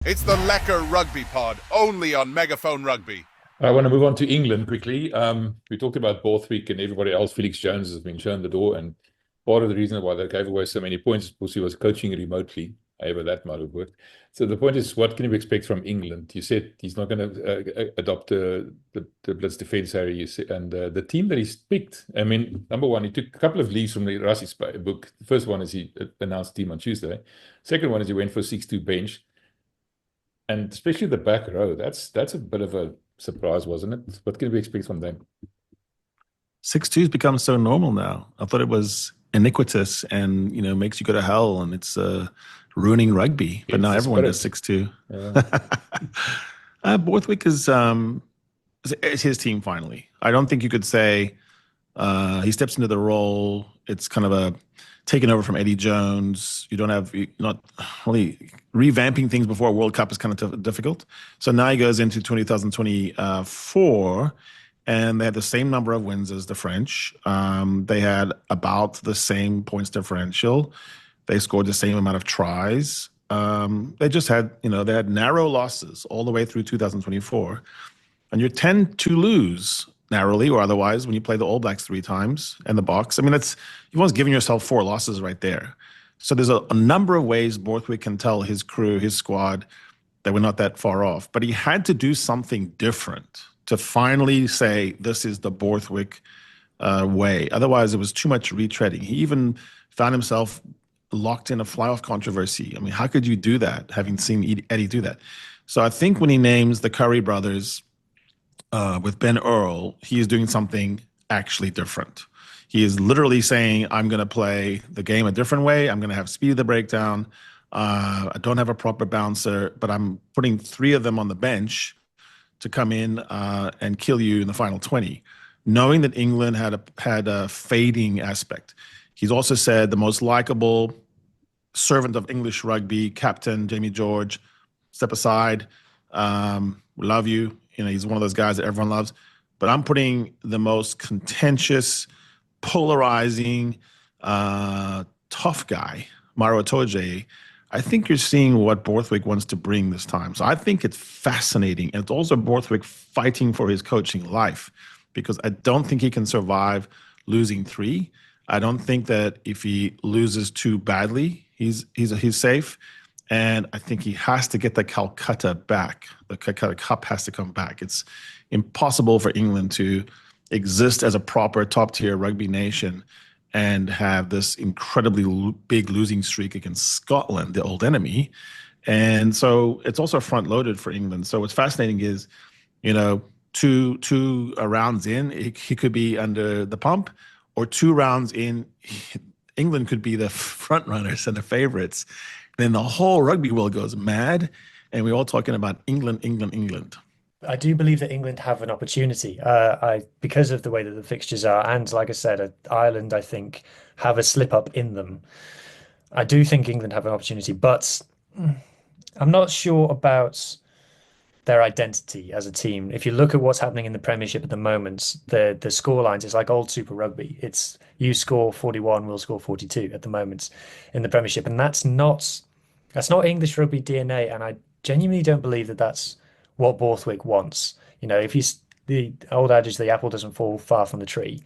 It's the Lekker Rugby Pod, only on Megaphone Rugby. I want to move on to England quickly. We talked about Borthwick and everybody else. Felix Jones has been shown the door, and part of the reason why they gave away so many points is because he was coaching remotely. However, that might have worked. So the point is, what can we expect from England? You said he's not going to adopt the blitz defense, Harry. You said, and the team that he's picked. I mean, number one, he took a couple of leaves from the Rassi's book. The first one is he announced team on Tuesday. Second one is he went for 6-2 bench. And especially the back row, that's a bit of a surprise, wasn't it? What can we expect from them? 6-2's become so normal now. I thought it was iniquitous and, makes you go to hell and it's ruining rugby. But now everyone does 6-2. Yeah. Borthwick is it's his team finally. I don't think you could say he steps into the role. It's kind of a taken over from Eddie Jones. You're not really revamping things before a World Cup is kind of difficult. So now he goes into 2024, and they had the same number of wins as the French. They had about the same points differential. They scored the same amount of tries. They just had, they had narrow losses all the way through 2024. And you tend to lose narrowly or otherwise when you play the All Blacks 3 times and the Box. I mean, you've almost given yourself 4 losses right there. So there's a number of ways Borthwick can tell his crew, his squad, that we're not that far off. But he had to do something different to finally say, this is the Borthwick way. Otherwise, it was too much retreading. He even found himself locked in a fly-off controversy. I mean, how could you do that, having seen Eddie do that? So I think when he names the Curry brothers with Ben Earl, he is doing something actually different. He is literally saying, I'm going to play the game a different way. I'm going to have speed of the breakdown. I don't have a proper bouncer, but I'm putting 3 of them on the bench to come in and kill you in the final 20, knowing that England had a fading aspect. He's also said the most likable servant of English rugby, Captain Jamie George, step aside. We love you. He's one of those guys that everyone loves. But I'm putting the most contentious, polarizing, tough guy, Maro Itoje. I think you're seeing what Borthwick wants to bring this time. So I think it's fascinating. And it's also Borthwick fighting for his coaching life, because I don't think he can survive losing 3. I don't think that if he loses 2 badly, he's safe. And I think he has to get the Calcutta back. The Calcutta Cup has to come back. It's impossible for England to exist as a proper top-tier rugby nation and have this incredibly big losing streak against Scotland, the old enemy. And so it's also front-loaded for England. So what's fascinating is, two rounds in, he could be under the pump, or 2 rounds in, England could be the front runners and the favorites. Then the whole rugby world goes mad, and we're all talking about England, England, England. I do believe that England have an opportunity because of the way that the fixtures are. And like I said, Ireland, I think, have a slip up in them. I do think England have an opportunity, but I'm not sure about their identity as a team. If you look at what's happening in the Premiership at the moment, the score lines, it's like old Super Rugby. It's you score 41, we'll score 42 at the moment in the Premiership. And that's not English rugby DNA. And I genuinely don't believe that that's what Borthwick wants. If he's the old adage, the apple doesn't fall far from the tree.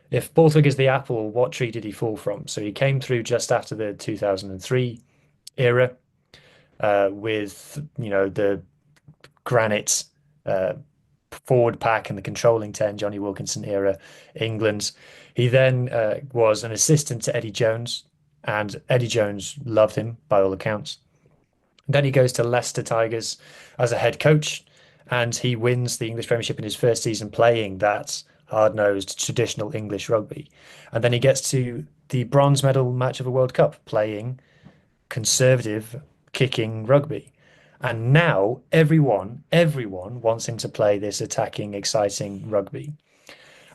If Borthwick is the apple, what tree did he fall from? So he came through just after the 2003 era with, the granite forward pack and the controlling 10, Johnny Wilkinson era England. He then was an assistant to Eddie Jones, and Eddie Jones loved him by all accounts. Then he goes to Leicester Tigers as a head coach, and he wins the English Premiership in his first season playing that hard-nosed traditional English rugby. And then he gets to the bronze medal match of a World Cup playing conservative kicking rugby. And now everyone wants him to play this attacking, exciting rugby.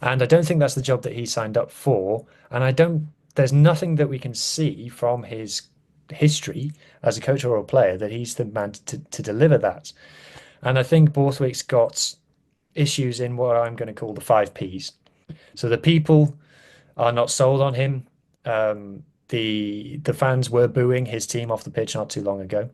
And I don't think that's the job that he signed up for. And there's nothing that we can see from his history as a coach or a player that he's the man to deliver that. And I think Borthwick's got issues in what I'm going to call the 5 Ps. So the people are not sold on him. The fans were booing his team off the pitch not too long ago.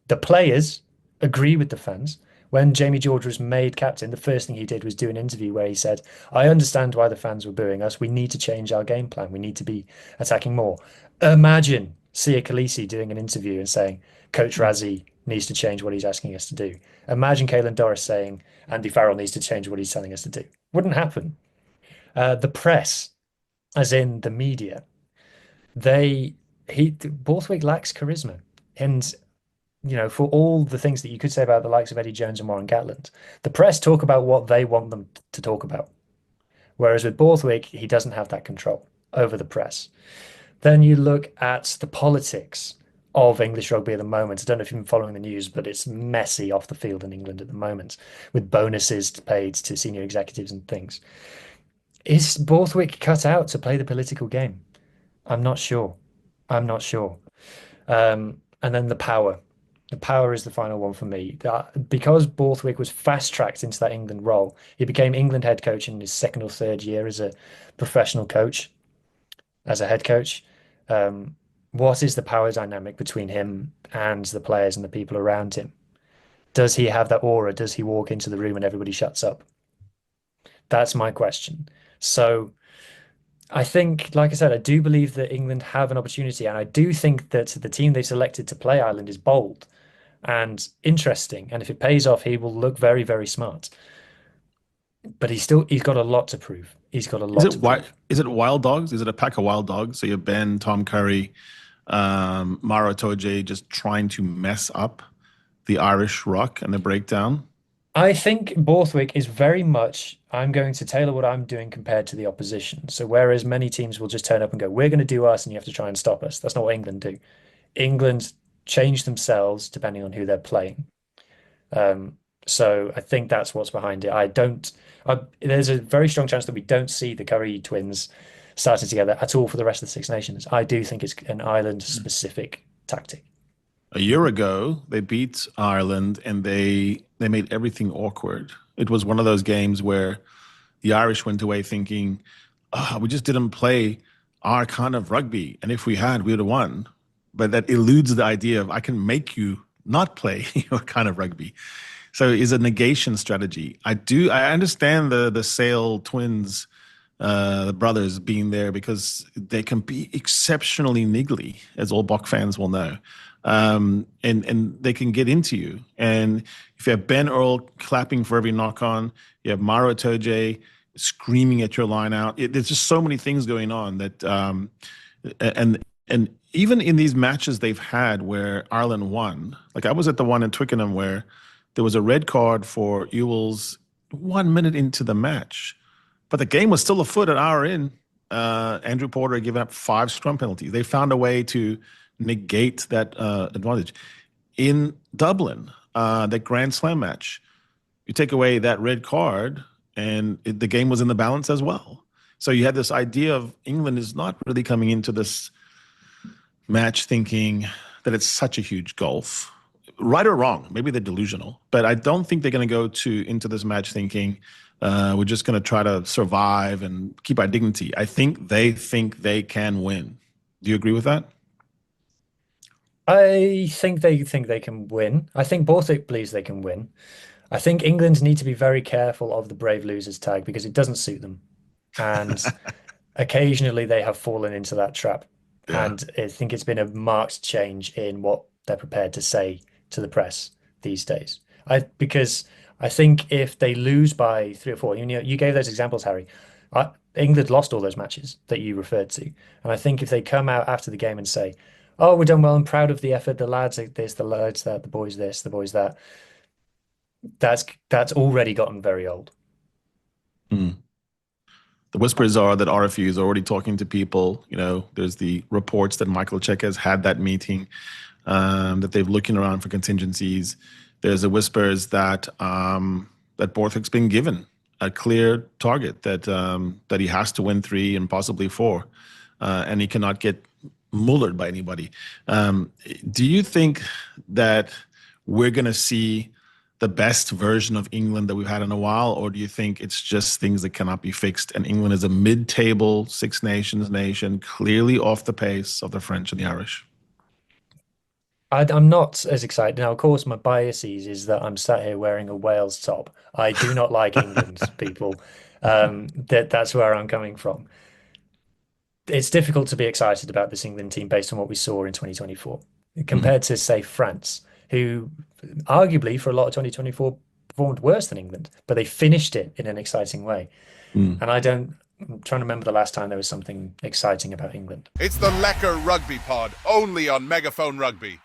The players agree with the fans. When Jamie George was made captain, the first thing he did was do an interview where he said, I understand why the fans were booing us. We need to change our game plan. We need to be attacking more. Imagine Sia Khaleesi doing an interview and saying, Coach Razzie needs to change what he's asking us to do. Imagine Caelan Doris saying, Andy Farrell needs to change what he's telling us to do. Wouldn't happen. The press, as in the media, Borthwick lacks charisma. And for all the things that you could say about the likes of Eddie Jones and Warren Gatland, the press talk about what they want them to talk about. Whereas with Borthwick, he doesn't have that control over the press. Then you look at the politics of English rugby at the moment. I don't know if you've been following the news, but it's messy off the field in England at the moment, with bonuses paid to senior executives and things. Is Borthwick cut out to play the political game? I'm not sure. I'm not sure. And then the power. The power is the final one for me. Because Borthwick was fast-tracked into that England role, he became England head coach in his second or third year as a professional coach, as a head coach. What is the power dynamic between him and the players and the people around him? Does he have that aura? Does he walk into the room and everybody shuts up? That's my question. So I think, like I said, I do believe that England have an opportunity, and I do think that the team they selected to play Ireland is bold and interesting. And if it pays off, he will look very, very smart. But he's got a lot to prove. He's got a lot to prove. Is it wild dogs? Is it a pack of wild dogs? So you're Ben, Tom Curry, Maro Itoje just trying to mess up the Irish ruck and the breakdown? I think Borthwick is very much, I'm going to tailor what I'm doing compared to the opposition. So whereas many teams will just turn up and go, we're going to do us and you have to try and stop us. That's not what England do. England change themselves depending on who they're playing. So I think that's what's behind it. There's a very strong chance that we don't see the Curry twins starting together at all for the rest of the Six Nations. I do think it's an Ireland-specific tactic. A year ago, they beat Ireland and they made everything awkward. It was one of those games where the Irish went away thinking, we just didn't play our kind of rugby. And if we had, we would have won. But that eludes the idea of I can make you not play your kind of rugby. So it's a negation strategy. I understand the Sale twins, the brothers being there because they can be exceptionally niggly, as all Bok fans will know. And they can get into you. And if you have Ben Earl clapping for every knock on, you have Maro Itoje screaming at your line out. There's just so many things going on that, and even in these matches they've had where Ireland won, like I was at the one in Twickenham where there was a red card for Ewells 1 minute into the match, but the game was still afoot an hour in. Andrew Porter had given up 5 scrum penalties. They found a way to negate that advantage. In Dublin, that Grand Slam match, you take away that red card and the game was in the balance as well. So you had this idea of England is not really coming into this match thinking that it's such a huge gulf. Right or wrong, maybe they're delusional, but I don't think they're going to go into this match thinking we're just going to try to survive and keep our dignity. I think they can win. Do you agree with that? I think they can win. I think Borthwick believes they can win. I think England need to be very careful of the brave losers tag because it doesn't suit them. And occasionally they have fallen into that trap. Yeah. And I think it's been a marked change in what they're prepared to say to the press these days. Because I think if they lose by 3 or 4, you gave those examples, Harry. England lost all those matches that you referred to. And I think if they come out after the game and say, oh, we've done well, I'm proud of the effort, the lads like this, the lads that, the boys this, the boys that, that's already gotten very old. Mm. The whispers are that RFU is already talking to people. There's the reports that Michael Cheika has had that meeting, that they're looking around for contingencies. There's the whispers that that Borthwick's been given a clear target that he has to win 3 and possibly 4, and he cannot get mullered by anybody. Do you think that we're going to see the best version of England that we've had in a while, or do you think it's just things that cannot be fixed and England is a mid-table Six Nations nation, clearly off the pace of the French and the Irish? I'm not as excited now. Of course, my biases is that I'm sat here wearing a Wales top. I do not like England, people. That's where I'm coming from. It's difficult to be excited about this England team based on what we saw in 2024 compared to, say, France, who arguably for a lot of 2024 performed worse than England, but they finished it in an exciting way. And I'm trying to remember the last time there was something exciting about England. It's the Lekker Rugby Pod, only on Megaphone Rugby.